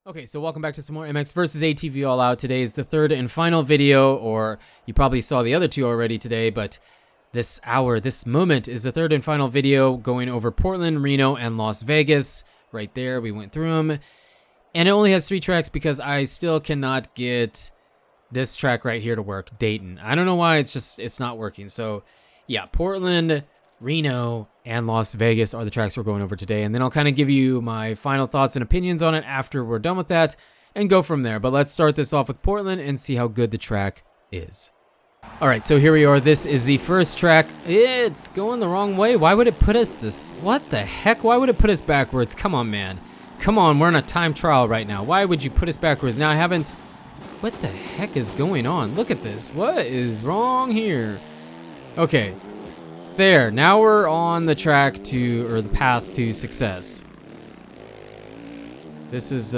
Okay, so welcome back to some more MX versus ATV All Out. Today is the third and final video, or you probably saw the other two already today, but this moment is the third and final video going over Portland, Reno, and Las Vegas. Right there, we went through them. And it only has 3 tracks because I still cannot get this track right here to work, Dayton. I don't know why, it's not working. So yeah, Portland, Reno, and Las Vegas are the tracks we're going over today, and then I'll kind of give you my final thoughts and opinions on it after we're done with that and go from there. But let's start this off with Portland and see how good the track is. Alright, so here we are. This is the first track. It's going the wrong way. Why would it put us this? What the heck? Why would it put us backwards? Come on, man. Come on, we're in a time trial right now. Why would you put us backwards? Now I haven't... What the heck is going on? Look at this. What is wrong here? Okay. There, now we're on the track to, or the path to success. This is,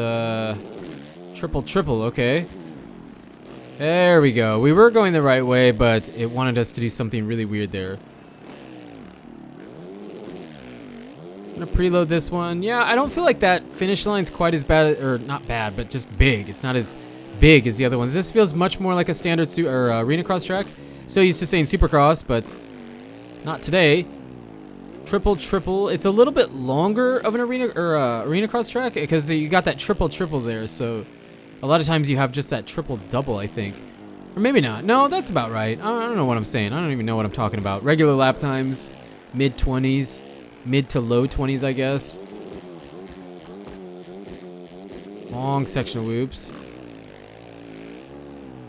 triple, okay. There we go. We were going the right way, but it wanted us to do something really weird there. I'm gonna preload this one. Yeah, I don't feel like that finish line's quite as bad, or not bad, but just big. It's not as big as the other ones. This feels much more like a standard ARENACROSS track. So used to saying supercross, but not today. Triple. It's a little bit longer of an ARENACROSS track because you got that triple there. So a lot of times you have just that triple double, I think, or maybe not. No, that's about right. I don't know what I'm saying. I don't even know what I'm talking about. Regular lap times, mid 20s, mid to low 20s, I guess. Long sectional loops.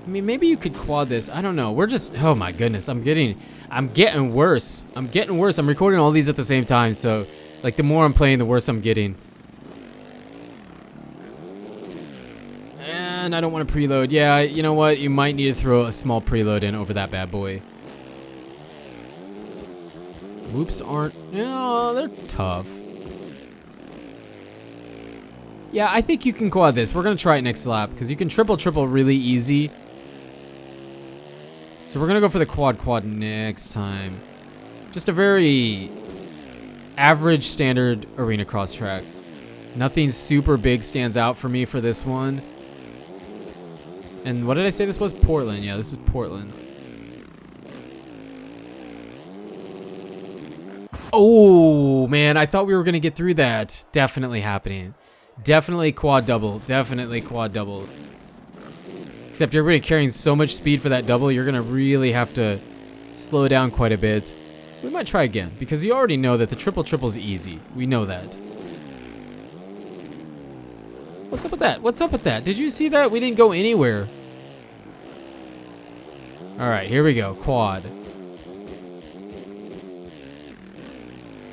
I mean, maybe you could quad this. I don't know. We're just, oh my goodness, I'm getting worse. I'm recording all these at the same time, so like the more I'm playing, the worse I'm getting. And I don't want to preload. Yeah, you know what? You might need to throw a small preload in over that bad boy. Whoops aren't, no, they're tough. Yeah, I think you can quad this. We're gonna try it next lap because you can triple really easy. So we're gonna go for the quad next time. Just a very average standard ARENACROSS track. Nothing super big stands out for me for this one. And what did I say this was? Portland. Yeah, this is Portland. Oh man, I thought we were gonna get through that. Definitely happening. Definitely quad double. Except you're really carrying so much speed for that double, you're gonna really have to slow down quite a bit. We might try again, because you already know that the triple is easy. We know that. What's up with that? Did you see that? We didn't go anywhere. Alright, here we go. Quad.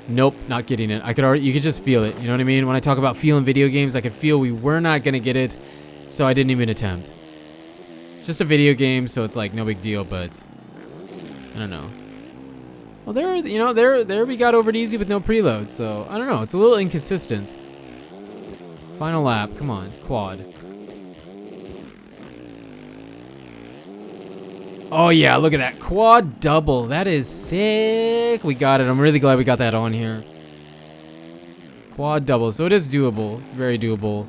Nope, not getting it. You could just feel it. You know what I mean? When I talk about feeling video games, I could feel we were not gonna get it, so I didn't even attempt. It's just a video game, so it's like no big deal, but I don't know. Well, there we got over it easy with no preload, so I don't know. It's a little inconsistent. Final lap, come on, quad. Oh yeah, look at that quad double. That is sick. We got it. I'm really glad we got that on here. Quad double, so it is doable. It's very doable.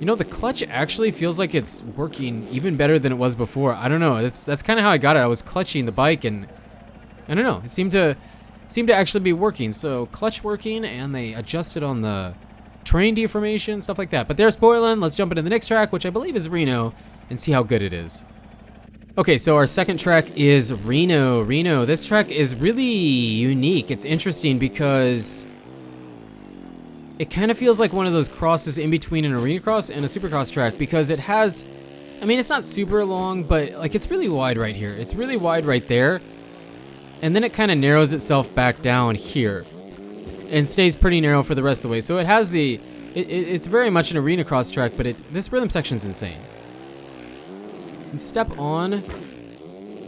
You know, the clutch actually feels like it's working even better than it was before. I don't know. That's kind of how I got it. I was clutching the bike, and I don't know. It seemed to actually be working. So clutch working, and they adjusted on the train deformation, stuff like that. But there's Portland. Let's jump into the next track, which I believe is Reno, and see how good it is. Okay, so our second track is Reno. This track is really unique. It's interesting because it kind of feels like one of those crosses in between an ARENACROSS and a supercross track, because it has, I mean, it's not super long, but like it's really wide right here. It's really wide right there. And then it kind of narrows itself back down here and stays pretty narrow for the rest of the way. So it has it's very much an ARENACROSS track, but this rhythm section's insane. And step on,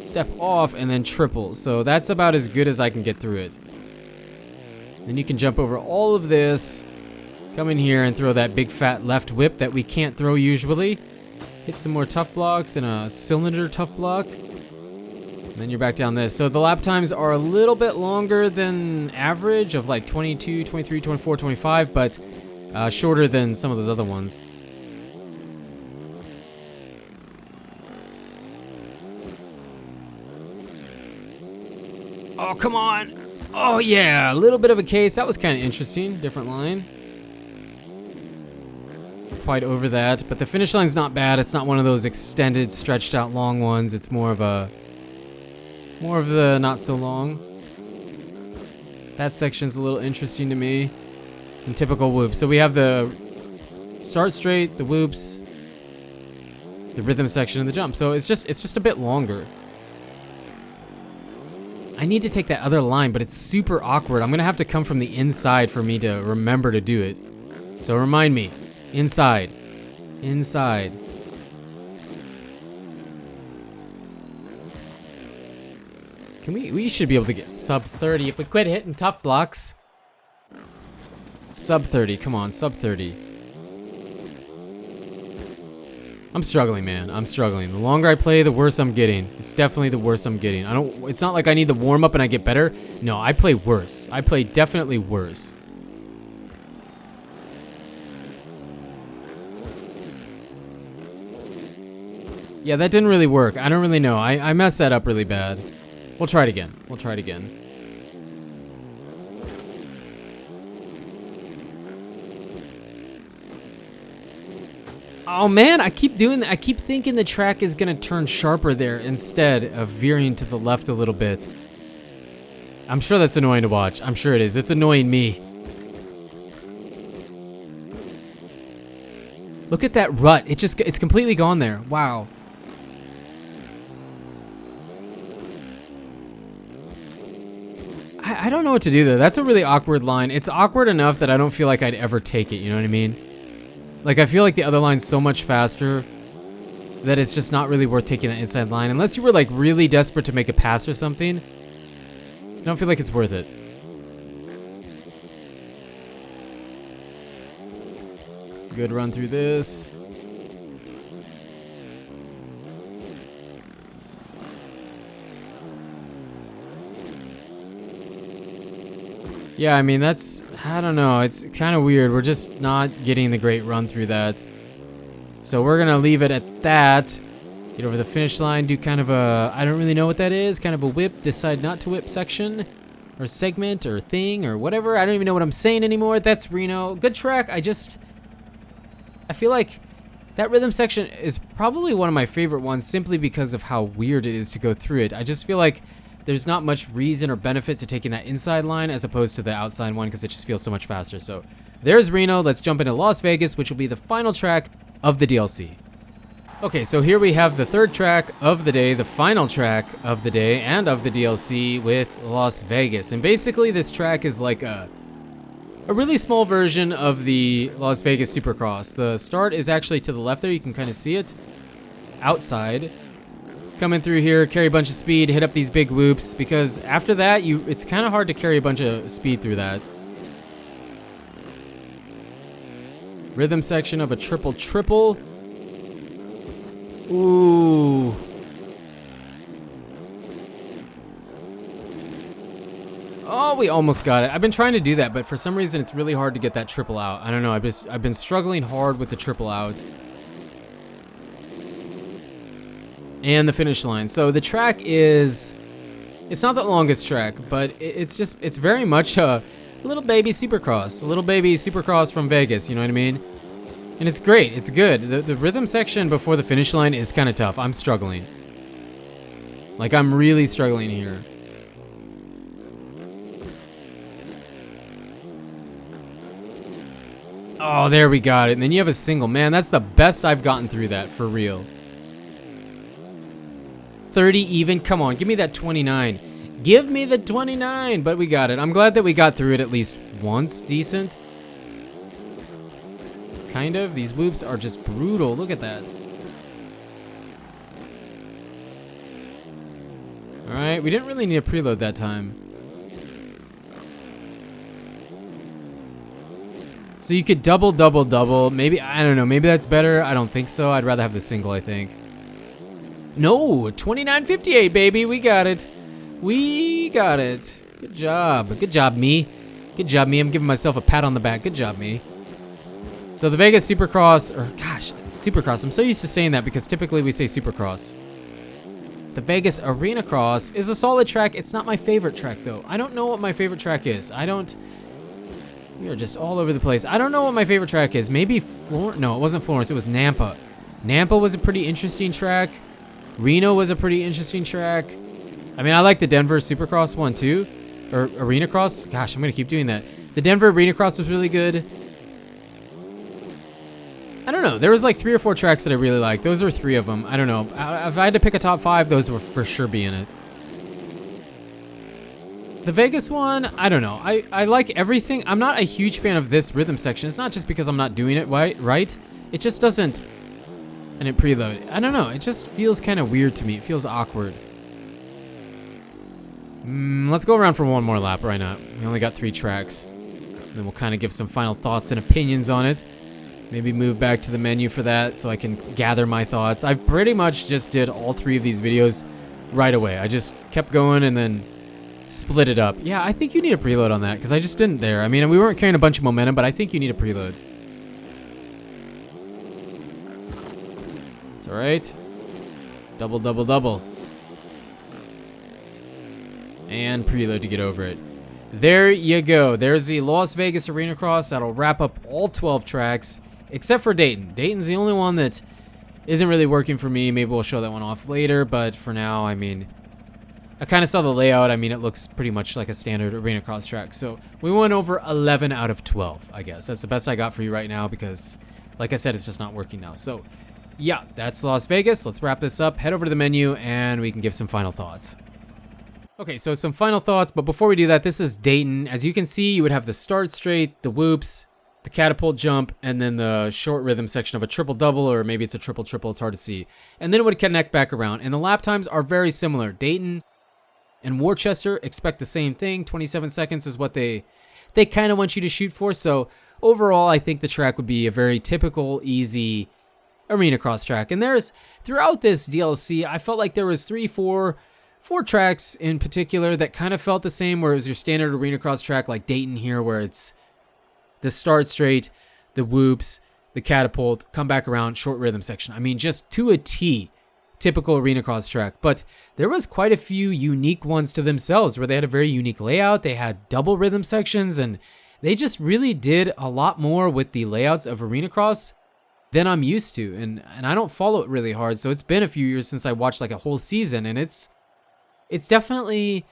step off, and then triple. So that's about as good as I can get through it. Then you can jump over all of this, come in here and throw that big fat left whip that we can't throw usually. Hit some more tough blocks and a cylinder tough block. And then you're back down this. So the lap times are a little bit longer than average of like 22, 23, 24, 25, but Shorter than some of those other ones. Oh, come on. Oh, yeah. A little bit of a case. That was kind of interesting. Different line. Quite over that. But the finish line's not bad. It's not one of those extended, stretched out long ones. It's more of the not so long. That section's a little interesting to me. And typical whoops. So we have the start straight, the whoops, the rhythm section, and the jump. So it's just a bit longer. I need to take that other line, but it's super awkward. I'm gonna have to come from the inside for me to remember to do it. So remind me, inside, inside. We should be able to get sub 30 if we quit hitting tough blocks. Sub 30, come on, sub 30. I'm struggling, man. I'm struggling. The longer I play, the worse I'm getting. It's definitely the worse I'm getting. It's not like I need to warm up and I get better. No, I play worse. I play definitely worse. Yeah, that didn't really work. I don't really know. I messed that up really bad. We'll try it again. We'll try it again. Oh man, I keep doing that. I keep thinking the track is gonna turn sharper there instead of veering to the left a little bit. I'm sure that's annoying to watch. I'm sure it is. It's annoying me. Look at that rut. It's completely gone there. Wow. I don't know what to do though. That's a really awkward line. It's awkward enough that I don't feel like I'd ever take it, you know what I mean? Like, I feel like the other line's so much faster that it's just not really worth taking that inside line. Unless you were, like, really desperate to make a pass or something. I don't feel like it's worth it. Good run through this. Yeah, I mean, I don't know, it's kind of weird. We're just not getting the great run through that. So we're gonna leave it at that. Get over the finish line, do kind of a, I don't really know what that is, kind of a whip, decide not to whip section, or segment, or thing, or whatever. I don't even know what I'm saying anymore. That's Reno. Good track. I feel like that rhythm section is probably one of my favorite ones simply because of how weird it is to go through it. I just feel like there's not much reason or benefit to taking that inside line as opposed to the outside one because it just feels so much faster. So there's Reno. Let's jump into Las Vegas, which will be the final track of the DLC. Okay, so here we have the third track of the day, the final track of the day and of the DLC with Las Vegas. And basically this track is like a really small version of the Las Vegas Supercross. The start is actually to the left there. You can kind of see it outside. Coming through here, carry a bunch of speed, hit up these big whoops, because after that, it's kind of hard to carry a bunch of speed through that. Rhythm section of a triple. Ooh. Oh, we almost got it. I've been trying to do that, but for some reason, it's really hard to get that triple out. I don't know, I've been struggling hard with the triple out. And the finish line. So the track it's not the longest track, but it's very much a little baby supercross from Vegas, you know what I mean? And it's great, it's good. The rhythm section before the finish line is kind of tough. I'm struggling. Like, I'm really struggling here. Oh, there we got it. And then you have a single. Man, that's the best I've gotten through that, for real. 30 even. Come on, give me that 29. Give me the 29. But we got it. I'm glad that we got through it at least once. Decent. Kind of. These whoops are just brutal. Look at that. Alright, we didn't really need a preload that time. So you could double. Maybe, I don't know. Maybe that's better. I don't think so. I'd rather have the single, I think. No, 29.58, baby. We got it. We got it. Good job. Good job, me. Good job, me. I'm giving myself a pat on the back. Good job, me. So the Vegas Supercross, or gosh, Supercross. I'm so used to saying that because typically we say Supercross. The Vegas ARENACROSS is a solid track. It's not my favorite track though. I don't know what my favorite track is. We are just all over the place. I don't know what my favorite track is. Maybe Florence. No, it wasn't Florence. It was Nampa. Nampa was a pretty interesting track. Reno was a pretty interesting track. I mean, I like the Denver Supercross one too. Or ARENACROSS. Gosh, I'm going to keep doing that. The Denver ARENACROSS was really good. I don't know. There was like 3 or 4 tracks that I really liked. Those were 3 of them. I don't know. If I had to pick a top 5, those would for sure be in it. The Vegas one, I don't know. I like everything. I'm not a huge fan of this rhythm section. It's not just because I'm not doing it right. It just doesn't. And it preload. I don't know. It just feels kind of weird to me. It feels awkward. Let's go around for one more lap. Why not? We only got 3 tracks. And then we'll kind of give some final thoughts and opinions on it. Maybe move back to the menu for that so I can gather my thoughts. I pretty much just did all 3 of these videos right away. I just kept going and then split it up. Yeah, I think you need a preload on that because I just didn't there. I mean, we weren't carrying a bunch of momentum, but I think you need a preload. It's all right. Double, double, double. And preload to get over it. There you go. There's the Las Vegas ARENACROSS. That'll wrap up all 12 tracks. Except for Dayton. Dayton's the only one that isn't really working for me. Maybe we'll show that one off later, but for now, I mean, I kind of saw the layout. I mean, it looks pretty much like a standard ARENACROSS track. So we went over 11 out of 12, I guess. That's the best I got for you right now because, like I said, it's just not working now. So, yeah, that's Las Vegas. Let's wrap this up. Head over to the menu, and we can give some final thoughts. Okay, so some final thoughts, but before we do that, this is Dayton. As you can see, you would have the start straight, the whoops, the catapult jump, and then the short rhythm section of a triple-double, or maybe it's a triple-triple, it's hard to see. And then it would connect back around. And the lap times are very similar. Dayton and Worcester expect the same thing. 27 seconds is what they kind of want you to shoot for. So overall, I think the track would be a very typical, easy ARENACROSS track. And there's, throughout this DLC, I felt like there was 4 tracks in particular that kind of felt the same, where it was your standard ARENACROSS track like Dayton here, where it's the start straight, the whoops, the catapult, come back around, short rhythm section. I mean, just to a T, typical ARENACROSS track. But there was quite a few unique ones to themselves where they had a very unique layout. They had double rhythm sections, and they just really did a lot more with the layouts of ARENACROSS than I'm used to. And I don't follow it really hard, so it's been a few years since I watched like a whole season, and it's definitely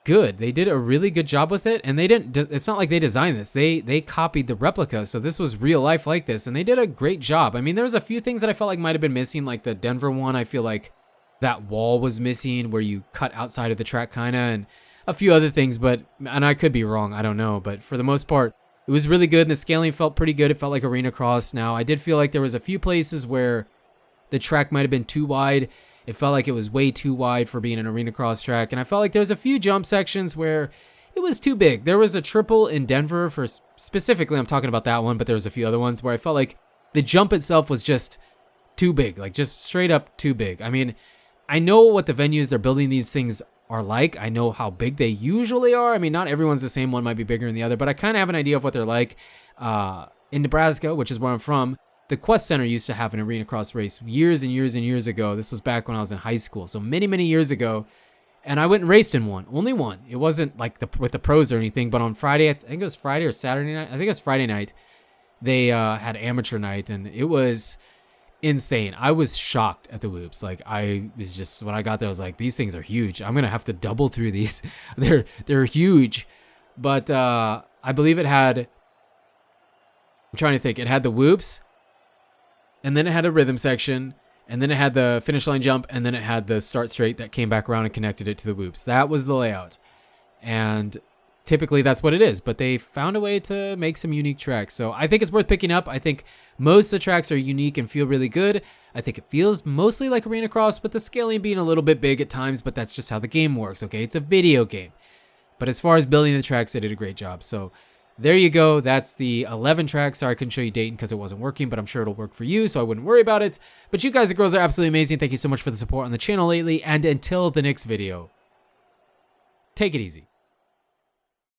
good. They did a really good job with it, and it's not like they designed this. They copied the replica, so this was real life like this, and they did a great job. I mean, there was a few things that I felt like might have been missing, like the Denver one. I feel like that wall was missing where you cut outside of the track kind of, and a few other things, and I could be wrong, I don't know, but for the most part, it was really good, and the scaling felt pretty good. It felt like ARENACROSS. Now, I did feel like there was a few places where the track might have been too wide. It felt like it was way too wide for being an ARENACROSS track, and I felt like there was a few jump sections where it was too big. There was a triple in Denver for specifically, I'm talking about that one, but there was a few other ones where I felt like the jump itself was just too big, like just straight up too big. I mean, I know what the venues they're building these things are like. I know how big they usually are. I mean, not everyone's the same. One might be bigger than the other, but I kind of have an idea of what they're like. In Nebraska, which is where I'm from, the Quest Center used to have an ARENACROSS race years and years and years ago. This was back when I was in high school, so many, many years ago. And I went and raced in one, only one. It wasn't like with the pros or anything, but on Friday, I think it was Friday or Saturday night. I think it was Friday night. They had amateur night, and it was insane. I was shocked at the whoops. Like, I was just, when I got there, I was like, these things are huge. I'm gonna have to double through these. They're huge. But I believe it had, I'm trying to think, it had the whoops, and then it had a rhythm section, and then it had the finish line jump, and then it had the start straight that came back around and connected it to the whoops. That was the layout. And typically that's what it is, but they found a way to make some unique tracks. So I think it's worth picking up. I think most of the tracks are unique and feel really good. I think it feels mostly like ARENACROSS, with the scaling being a little bit big at times, but that's just how the game works, okay? It's a video game. But as far as building the tracks, they did a great job. So there you go. That's the 11 tracks. Sorry I couldn't show you Dayton because it wasn't working, but I'm sure it'll work for you, so I wouldn't worry about it. But you guys and girls are absolutely amazing. Thank you so much for the support on the channel lately, and until the next video, take it easy.